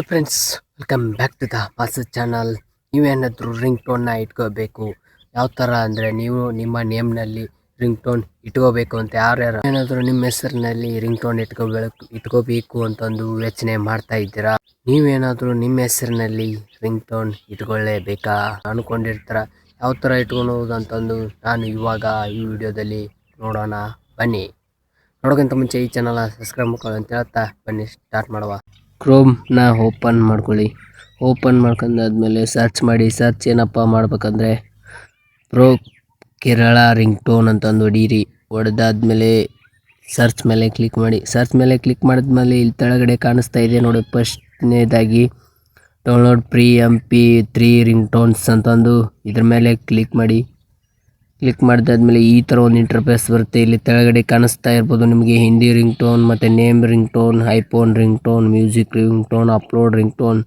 Friends, welcome back to the master channel. ನೀವೇನಾದರೂ ring ಟೋನ್ನ ಇಟ್ಕೋಬೇಕು, ಯಾವ ಥರ ಅಂದರೆ ನೀವು ನಿಮ್ಮ ನೇಮ್ನಲ್ಲಿ ರಿಂಗ್ ಟೋನ್ ಇಟ್ಕೋಬೇಕು ಅಂತ ಯಾರ್ಯಾರು ಏನಾದರೂ ನಿಮ್ಮ ಹೆಸರಿನಲ್ಲಿ ರಿಂಗ್ ಟೋನ್ ಇಟ್ಕೋಬೇಕು ಅಂತಂದು ಯೋಚನೆ ಮಾಡ್ತಾ ಇದ್ದೀರಾ? ನೀವೇನಾದರೂ ನಿಮ್ಮ ಹೆಸರಿನಲ್ಲಿ ರಿಂಗ್ ಟೋನ್ ಇಟ್ಕೊಳ್ಳೇಬೇಕಾ ಅಂದ್ಕೊಂಡಿರ್ತೀರ. ಯಾವ ಥರ ಇಟ್ಕೊಳೋದು ಅಂತಂದು ನಾನು ಇವಾಗ ಈ ವಿಡಿಯೋದಲ್ಲಿ ನೋಡೋಣ ಬನ್ನಿ. ನೋಡೋಕ್ಕಿಂತ ಮುಂಚೆ ಈ ಚಾನಲ್ನ ಸಬ್ಸ್ಕ್ರೈಬ್ ಮಾಡ್ಕೊಳ್ಳಿ ಅಂತ ಹೇಳ್ತಾ ಬನ್ನಿ ಸ್ಟಾರ್ಟ್ ಮಾಡುವ. ಕ್ರೋಮ್ನ ಓಪನ್ ಮಾಡ್ಕೊಳ್ಳಿ. ಓಪನ್ ಮಾಡ್ಕೊಂಡಾದ್ಮೇಲೆ ಸರ್ಚ್ ಮಾಡಿ. ಸರ್ಚ್ ಏನಪ್ಪ ಮಾಡ್ಬೇಕಂದ್ರೆ ಪ್ರೋ ಕೇರಳ ರಿಂಗ್ ಟೋನ್ ಅಂತಂದು ಹೊಡೀರಿ. ಹೊಡೆದಾದ್ಮೇಲೆ ಸರ್ಚ್ ಮೇಲೆ ಕ್ಲಿಕ್ ಮಾಡಿ. ಸರ್ಚ್ ಮೇಲೆ ಕ್ಲಿಕ್ ಮಾಡಿದ್ಮೇಲೆ ಇಲ್ಲಿ ಕೆಳಗಡೆ ಕಾಣಿಸ್ತಾ ಇದೆ ನೋಡಿ, ಫಸ್ಟ್ನೇದಾಗಿ download free MP3 ringtones ಅಂತಂದು ಇದ್ರ ಮೇಲೆ ಕ್ಲಿಕ್ ಮಾಡಿ. ಕ್ಲಿಕ್ ಮಾಡಿದಾದ್ಮೇಲೆ ಈ ಥರ ಒಂದು ಇಂಟರ್ಫೇಸ್ ಬರುತ್ತೆ. ಇಲ್ಲಿ ಕೆಳಗಡೆ ಕಾಣಿಸ್ತಾ ಇರ್ಬೋದು ನಿಮಗೆ ಹಿಂದಿ ರಿಂಗ್ ಟೋನ್ ಮತ್ತು name ring tone, iPhone ring tone, music ring tone, upload ring tone,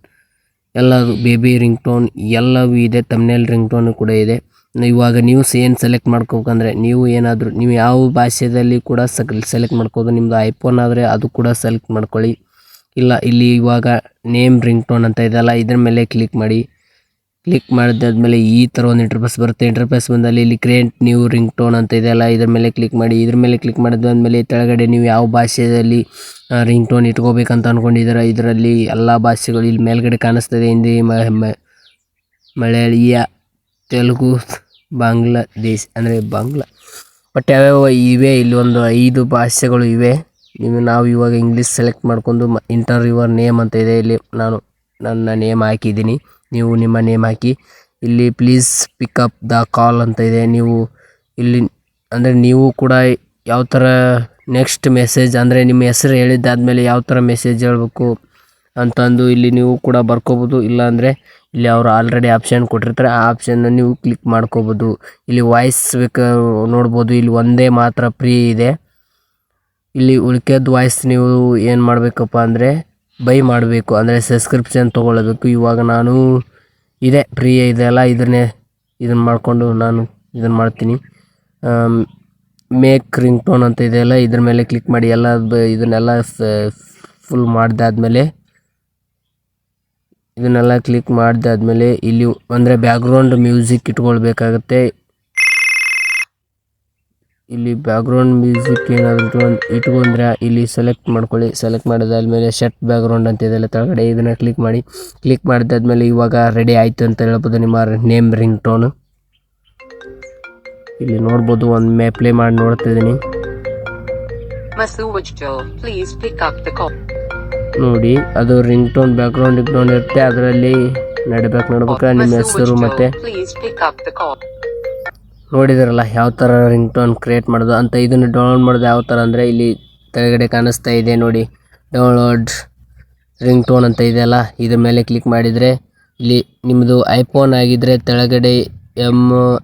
ಎಲ್ಲ ಬೇಬಿ ರಿಂಗ್ ಟೋನ್ ಎಲ್ಲವೂ ಇದೆ. ತಮ್ನೇಲ್ ರಿಂಗ್ ಟೋನ್ ಕೂಡ ಇದೆ. ಇವಾಗ ನೀವು ಏನು ಸೆಲೆಕ್ಟ್ ಮಾಡ್ಕೋಬೇಕಂದ್ರೆ ನೀವು ಯಾವ ಭಾಷೆಯಲ್ಲಿ ಕೂಡ ಸೆಲೆಕ್ಟ್ ಮಾಡ್ಕೋದು. ನಿಮ್ಮದು ಐಫೋನ್ ಆದರೆ ಅದು ಕೂಡ ಸೆಲೆಕ್ಟ್ ಮಾಡ್ಕೊಳ್ಳಿ. ಇಲ್ಲ ಇಲ್ಲಿ ಇವಾಗ ನೇಮ್ ರಿಂಗ್ ಟೋನ್ ಅಂತ ಇದೆಯಲ್ಲ, ಇದ್ರ ಮೇಲೆ ಕ್ಲಿಕ್ ಮಾಡಿ. ಕ್ಲಿಕ್ ಮಾಡಿದಾದ್ಮೇಲೆ ಈ ಥರ ಒಂದು ಇಂಟರ್ಫೇಸ್ ಬರುತ್ತೆ. ಇಂಟರ್ಫೇಸ್ ಬಂದಲ್ಲಿ ಇಲ್ಲಿ ಕ್ರಿಯೇಟ್ ನ್ಯೂ ರಿಂಗ್ ಟೋನ್ ಅಂತ ಇದೆಯಲ್ಲ, ಇದ್ರ ಮೇಲೆ ಕ್ಲಿಕ್ ಮಾಡಿ. ಇದ್ರ ಮೇಲೆ ಕ್ಲಿಕ್ ಮಾಡಿದಾದ್ಮೇಲೆ ಕೆಳಗಡೆ ನೀವು ಯಾವ ಭಾಷೆಯಲ್ಲಿ ರಿಂಗ್ ಟೋನ್ ಇಟ್ಕೋಬೇಕಂತ ಅಂದ್ಕೊಂಡಿದ್ದೀರ ಇದರಲ್ಲಿ ಎಲ್ಲ ಭಾಷೆಗಳು ಇಲ್ಲಿ ಮೇಲ್ಗಡೆ ಕಾಣಿಸ್ತದೆ. ಹಿಂದಿ, ಮಲಯಾಳಿಯ, ತೆಲುಗು, ಬಾಂಗ್ಲಾದೇಶ್ ಅಂದರೆ ಬಾಂಗ್ಲಾ, ಬಟ್ ಯಾವ್ಯಾವ ಇವೆ ಇಲ್ಲಿ ಒಂದು 5 ಭಾಷೆಗಳು ಇವೆ. ನಾವು ಇವಾಗ ಇಂಗ್ಲೀಷ್ ಸೆಲೆಕ್ಟ್ ಮಾಡ್ಕೊಂಡು ಇಂಟರ್ ಯುವರ್ ನೇಮ್ ಅಂತ ಇದೆ. ಇಲ್ಲಿ ನಾನು ನನ್ನ ನೇಮ್ ಹಾಕಿದ್ದೀನಿ, ನೀವು ನಿಮ್ಮ ನೇಮ್ ಹಾಕಿ. ಇಲ್ಲಿ ಪ್ಲೀಸ್ ಪಿಕಪ್ ದ ಕಾಲ್ ಅಂತ ಇದೆ. ನೀವು ಇಲ್ಲಿ ಅಂದರೆ ನೀವು ಕೂಡ ಯಾವ ಥರ ನೆಕ್ಸ್ಟ್ ಮೆಸೇಜ್ ಅಂದರೆ ನಿಮ್ಮ ಹೆಸರು ಹೇಳಿದ್ದಾದಮೇಲೆ ಯಾವ ಥರ ಮೆಸೇಜ್ ಹೇಳಬೇಕು ಅಂತಂದು ಇಲ್ಲಿ ನೀವು ಕೂಡ ಬರ್ಕೋಬೋದು. ಇಲ್ಲಾಂದರೆ ಇಲ್ಲಿ ಅವರು ಆಲ್ರೆಡಿ ಆಪ್ಷನ್ ಕೊಟ್ಟಿರ್ತಾರೆ, ಆ ಆಪ್ಷನ್ನ ನೀವು ಕ್ಲಿಕ್ ಮಾಡ್ಕೋಬೋದು. ಇಲ್ಲಿ ವಾಯ್ಸ್ ನೋಡ್ಬೋದು, ಇಲ್ಲಿ ಒಂದೇ ಮಾತ್ರ ಫ್ರೀ ಇದೆ. ಇಲ್ಲಿ ಉಳ್ಕೆದ ವಾಯ್ಸ್ ನೀವು ಏನು ಮಾಡಬೇಕಪ್ಪ ಅಂದರೆ ಬೈ ಮಾಡಬೇಕು, ಅಂದರೆ ಸಬ್ಸ್ಕ್ರಿಪ್ಷನ್ ತೊಗೊಳ್ಬೇಕು. ಇವಾಗ ನಾನು ಇದೆ ಫ್ರೀ ಇದೆಯಲ್ಲ, ಇದನ್ನು ಮಾಡಿಕೊಂಡು ನಾನು ಇದನ್ನು ಮಾಡ್ತೀನಿ. ಮೇಕ್ ರಿಂಗ್ ಟೋನ್ ಅಂತ ಇದೆಯಲ್ಲ, ಇದ್ರ ಮೇಲೆ ಕ್ಲಿಕ್ ಮಾಡಿ. ಇದನ್ನೆಲ್ಲ ಫುಲ್ ಮಾಡಿದಾದ್ಮೇಲೆ ಇಲ್ಲಿ ಅಂದರೆ ಬ್ಯಾಕ್ಗ್ರೌಂಡ್ ಮ್ಯೂಸಿಕ್ ಇಟ್ಕೊಳ್ಬೇಕಾಗತ್ತೆ. ಇಲ್ಲಿ ಬ್ಯಾಕ್ಗ್ರೌಂಡ್ ಮ್ಯೂಸಿಕ್ ಏನಾದರೂ ಇಟ್ಕೊಂಡ್ರೆ ಇಲ್ಲಿ ಸೆಲೆಕ್ಟ್ ಮಾಡ್ಕೊಳ್ಳಿ. ಸೆಲೆಕ್ಟ್ ಮಾಡಿದಾದ್ಮೇಲೆ ಶೆಟ್ ಬ್ಯಾಕ್ಗ್ರೌಂಡ್ ಅಂತ ಇದೆಲ್ಲ ಕೆಳಗಡೆ, ಇದನ್ನು ಕ್ಲಿಕ್ ಮಾಡಿ. ಕ್ಲಿಕ್ ಮಾಡಿದಾದ್ಮೇಲೆ ಇವಾಗ ರೆಡಿ ಆಯಿತು ಅಂತ ಹೇಳ್ಬೋದು ನಿಮ್ಮ ನೇಮ್ ರಿಂಗ್ ಟೋನು. ಇಲ್ಲಿ ನೋಡ್ಬೋದು, ಒಂದು ಪ್ಲೇ ಮಾಡಿ ನೋಡ್ತಿದ್ದೀನಿ ನೋಡಿ. ಅದು ರಿಂಗ್ ಟೋನ್ ಬ್ಯಾಕ್ಗ್ರೌಂಡ್ ಇರುತ್ತೆ, ಅದರಲ್ಲಿ ನಡ್ಬೇಕು ನಿಮ್ಮ ಹೆಸರು ಮತ್ತೆ ನೋಡಿದ್ರಲ್ಲ ಯಾವ ಥರ ರಿಂಗ್ ಟೋನ್ ಕ್ರಿಯೇಟ್ ಮಾಡೋದು ಅಂತ. ಇದನ್ನು ಡೌನ್ಲೋಡ್ ಮಾಡೋದು ಯಾವ ಥರ ಅಂದರೆ ಇಲ್ಲಿ ಕೆಳಗಡೆ ಕಾಣಿಸ್ತಾ ಇದೆ ನೋಡಿ, ಡೌನ್ಲೋಡ್ ರಿಂಗ್ ಟೋನ್ ಅಂತ ಇದೆಯಲ್ಲ, ಇದ್ರ ಮೇಲೆ ಕ್ಲಿಕ್ ಮಾಡಿದರೆ ಇಲ್ಲಿ ನಿಮ್ಮದು ಐಫೋನ್ ಆಗಿದ್ದರೆ ಕೆಳಗಡೆ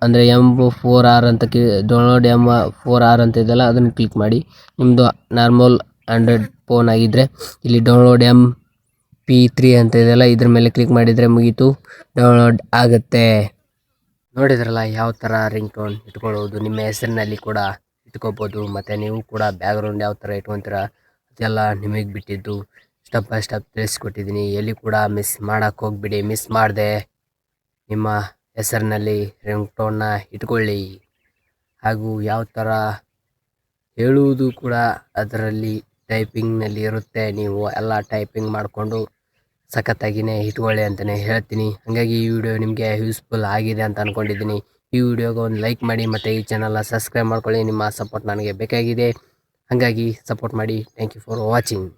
ಅಂದರೆ M4R ಅಂತ ಡೌನ್ಲೋಡ್ M4R ಅಂತ ಇದೆಯಲ್ಲ, ಅದನ್ನು ಕ್ಲಿಕ್ ಮಾಡಿ. ನಿಮ್ಮದು ನಾರ್ಮಲ್ ಆಂಡ್ರಾಯ್ಡ್ ಫೋನ್ ಆಗಿದ್ದರೆ ಇಲ್ಲಿ ಡೌನ್ಲೋಡ್ MP3 ಅಂತ ಇದೆಯಲ್ಲ, ಇದ್ರ ಮೇಲೆ ಕ್ಲಿಕ್ ಮಾಡಿದರೆ ಮುಗೀತು, ಡೌನ್ಲೋಡ್ ಆಗುತ್ತೆ. ನೋಡಿದ್ರಲ್ಲ ಯಾವ ಥರ ರಿಂಗ್ ಟೋನ್ ಇಟ್ಕೊಳ್ಳೋದು. ನಿಮ್ಮ ಹೆಸರಿನಲ್ಲಿ ಕೂಡ ಇಟ್ಕೋಬೋದು, ಮತ್ತು ನೀವು ಕೂಡ ಬ್ಯಾಕ್ಗ್ರೌಂಡ್ ಯಾವ ಥರ ಇಟ್ಕೊತೀರ ಅದೆಲ್ಲ ನಿಮಗೆ ಬಿಟ್ಟಿದ್ದು. ಸ್ಟೆಪ್ ಬೈ ಸ್ಟೆಪ್ ತಿಳಿಸ್ಕೊಟ್ಟಿದ್ದೀನಿ, ಎಲ್ಲಿ ಕೂಡ ಮಿಸ್ ಮಾಡೋಕ್ಕೆ ಹೋಗ್ಬಿಡಿ. ಮಿಸ್ ಮಾಡದೆ ನಿಮ್ಮ ಹೆಸರಿನಲ್ಲಿ ರಿಂಗ್ ಟೋನ್ನ ಇಟ್ಕೊಳ್ಳಿ. ಹಾಗೂ ಯಾವ ಥರ ಹೇಳುವುದು ಕೂಡ ಅದರಲ್ಲಿ ಟೈಪಿಂಗ್ನಲ್ಲಿ ಇರುತ್ತೆ. ನೀವು ಎಲ್ಲ ಟೈಪಿಂಗ್ ಮಾಡಿಕೊಂಡು ಸಖತ್ತಾಗಿಯೇ ಇಟ್ಕೊಳ್ಳಿ ಅಂತಲೇ ಹೇಳ್ತೀನಿ. ಹಾಗಾಗಿ ಈ ವಿಡಿಯೋ ನಿಮಗೆ ಯೂಸ್ಫುಲ್ ಆಗಿದೆ ಅಂತ ಅಂದ್ಕೊಂಡಿದ್ದೀನಿ. ಈ ವಿಡಿಯೋಗೆ ಒಂದು ಲೈಕ್ ಮಾಡಿ ಮತ್ತು ಈ ಚಾನಲ್ನ ಸಬ್ಸ್ಕ್ರೈಬ್ ಮಾಡ್ಕೊಳ್ಳಿ. ನಿಮ್ಮ ಸಪೋರ್ಟ್ ನನಗೆ ಬೇಕಾಗಿದೆ, ಹಾಗಾಗಿ ಸಪೋರ್ಟ್ ಮಾಡಿ. Thank you for watching.